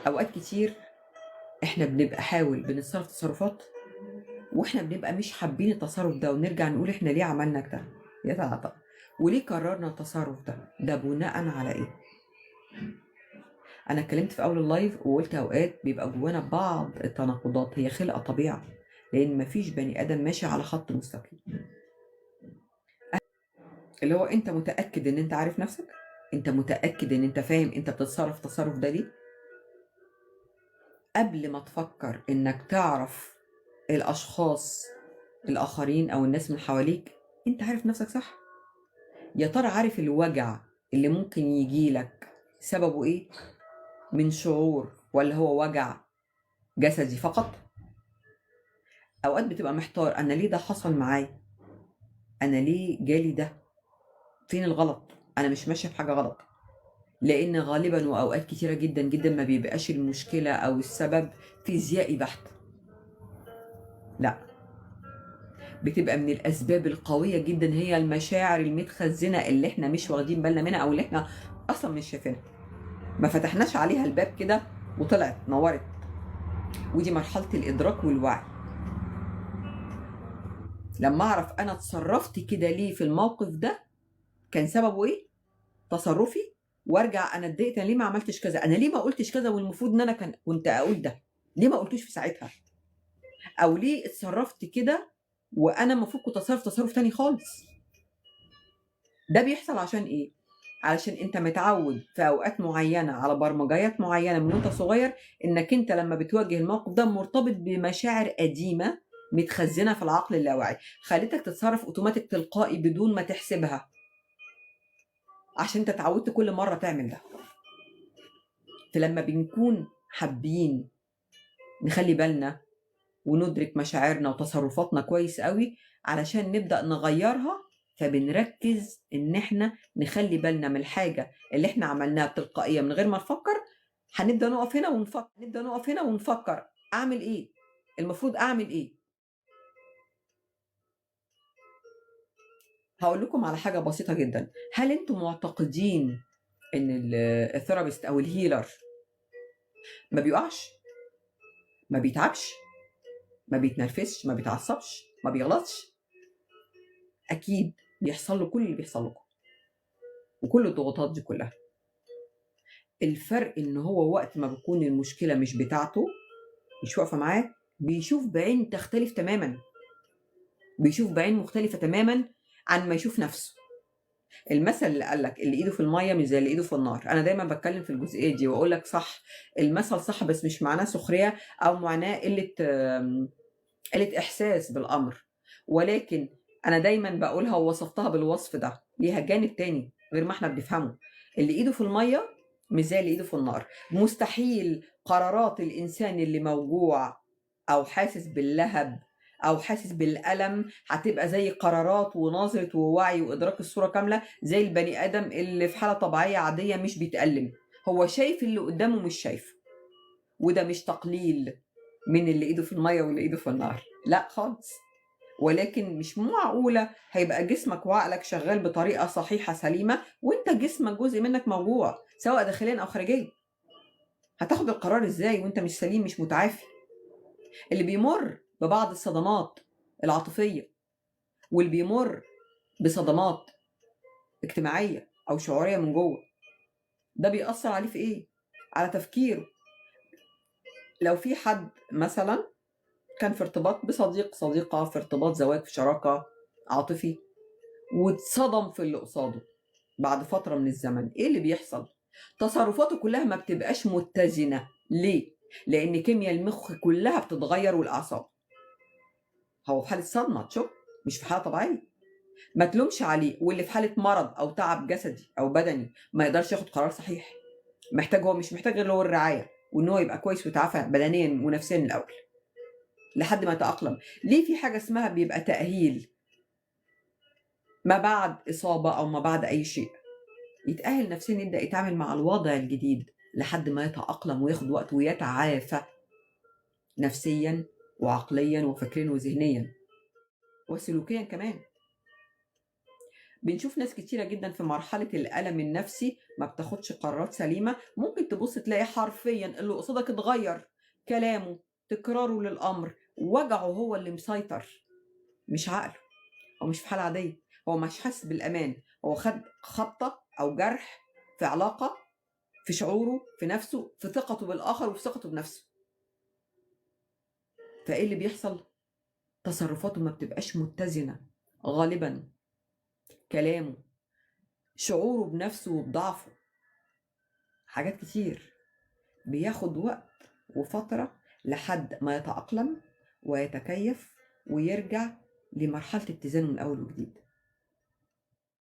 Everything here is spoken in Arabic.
اوقات كتير احنا بنبقى بنتصرف تصرفات، واحنا بنبقى مش حابين التصرف ده، ونرجع نقول احنا ليه عملنا كده يا ترى، وليه قررنا التصرف ده بناء على ايه. انا اتكلمت في اول اللايف وقلت اوقات بيبقى جوانا بعض التناقضات، هي خلقه طبيعه، لان مفيش بني ادم ماشي على خط مستقيم. اللي هو انت متاكد ان انت عارف نفسك، انت متاكد ان انت فاهم انت بتتصرف التصرف ده ليه، قبل ما تفكر انك تعرف الاشخاص الاخرين او الناس من حواليك. انت عارف نفسك صح؟ يا ترى عارف الوجع اللي ممكن يجيلك سببه ايه؟ من شعور، ولا هو وجع جسدي فقط؟ اوقات بتبقى محتار، انا ليه ده حصل معايا؟ انا ليه جالي ده؟ فين الغلط؟ انا مش ماشيه في حاجه غلط. لان غالبا واوقات كتيره جدا جدا ما بيبقاش المشكله او السبب فيزيائي بحت، لا، بتبقى من الاسباب القويه جدا هي المشاعر المتخزنه اللي احنا مش واخدين بالنا منها، او اللي احنا اصلا مش شايفينها، ما فتحناش عليها الباب كده وطلعت نورت. ودي مرحله الادراك والوعي. لما اعرف انا اتصرفت كده ليه في الموقف ده، كان سببه ايه تصرفي، وارجع انا اتضايقت، انا ليه ما عملتش كذا، انا ليه ما قلتش كذا، والمفروض ان انا كنت اقول ده، ليه ما قلتوش في ساعتها، او ليه اتصرفت كده وانا المفروض كنت اتصرف تصرف تاني خالص. ده بيحصل عشان ايه؟ علشان انت متعود في اوقات معينه على برمجيات معينه من وانت صغير، انك انت لما بتواجه الموقف ده مرتبط بمشاعر قديمه متخزنه في العقل اللاواعي، خلتك تتصرف اوتوماتيك تلقائي بدون ما تحسبها، عشان انت اتعودت كل مره تعمل ده. فلما بنكون حابين نخلي بالنا وندرك مشاعرنا وتصرفاتنا كويس قوي علشان نبدأ نغيرها، فبنركز ان احنا نخلي بالنا من الحاجة اللي احنا عملناها بتلقائية من غير ما نفكر. هنبدأ نقف هنا ونفكر اعمل ايه، المفروض اعمل ايه. هقول لكم على حاجة بسيطة جدا. هل انتم معتقدين ان الثيرابيست او الهيلر ما بيقعش، ما بيتعبش، ما بيتنرفزش، ما بيتعصبش، ما بيغلطش؟ اكيد بيحصل له كل اللي بيحصل لكم وكل الضغوطات دي كلها. الفرق ان هو وقت ما بتكون المشكله مش بتاعته، مش واقفه معاه، بيشوف بعين تختلف تماما، بيشوف بعين مختلفه تماما عن ما يشوف نفسه. المثل اللي قال لك اللي ايده في الميه مش زي اللي ايده في النار، انا دايما بتكلم في الجزئيه دي واقول لك صح، المثل صح، بس مش معناه سخريه او معناه قله احساس بالامر، ولكن انا دايما بقولها ووصفتها بالوصف ده، ليها جانب تاني غير ما احنا بنفهمه. اللي ايده في الميه مش زي اللي ايده في النار. مستحيل قرارات الانسان اللي موجوع او حاسس باللهب او حاسس بالالم هتبقى زي قرارات ونظره ووعي وادراك الصوره كامله زي البني ادم اللي في حاله طبيعيه عاديه مش بيتالم. هو شايف اللي قدامه مش شايفه، وده مش تقليل من اللي ايده في الميه واللي ايده في النار، لا خالص. ولكن مش معقوله هيبقى جسمك وعقلك شغال بطريقه صحيحه سليمه وانت جسمك جزء منك موجوع سواء داخليا او خارجيا. هتاخد القرار ازاي وانت مش سليم، مش متعافي؟ اللي بيمر ببعض الصدمات العاطفيه، واللي بيمر بصدمات اجتماعيه او شعوريه من جوه، ده بيأثر عليه في ايه؟ على تفكيره. لو في حد مثلا كان في ارتباط بصديق، صديقة، في ارتباط زواج، في شراكة عاطفي، واتصدم في اللي قصاده بعد فترة من الزمن، ايه اللي بيحصل؟ تصرفاته كلها ما بتبقاش متزنة. ليه؟ لأن كيمياء المخ كلها بتتغير والأعصاب. هو في حالة صدمة تشوك، مش في حالة طبيعية. ما تلومش عليه. واللي في حالة مرض أو تعب جسدي أو بدني ما يقدرش ياخد قرار صحيح. هو مش محتاج غير هو الرعاية، وإن هو يبقى كويس ويتعافى بدنيا ونفسيا الأول لحد ما يتأقلم. ليه في حاجة اسمها بيبقى تأهيل ما بعد إصابة أو ما بعد أي شيء، يتأهل نفسيا يبدأ يتعامل مع الوضع الجديد لحد ما يتأقلم وياخد وقت ويتعافى نفسيا وعقليا وفكريا وذهنيا وسلوكيا كمان. بنشوف ناس كتيرة جدا في مرحلة الألم النفسي ما بتاخدش قرارات سليمة، ممكن تبص تلاقي حرفيا اللي قصادك اتغير، كلامه، تكراره للأمر، وجعه هو اللي مسيطر، مش عقله. هو مش في حالة عادية، هو مش حاسس بالأمان، هو خد خبطة أو جرح في علاقة، في شعوره، في نفسه، في ثقته بالآخر وفي ثقته بنفسه. فإيه اللي بيحصل؟ تصرفاته ما بتبقاش متزنة غالبا، كلامه، شعوره بنفسه وبضعفه، حاجات كتير. بياخد وقت وفترة لحد ما يتأقلم ويتكيف ويرجع لمرحلة اتزانه من أول وجديد.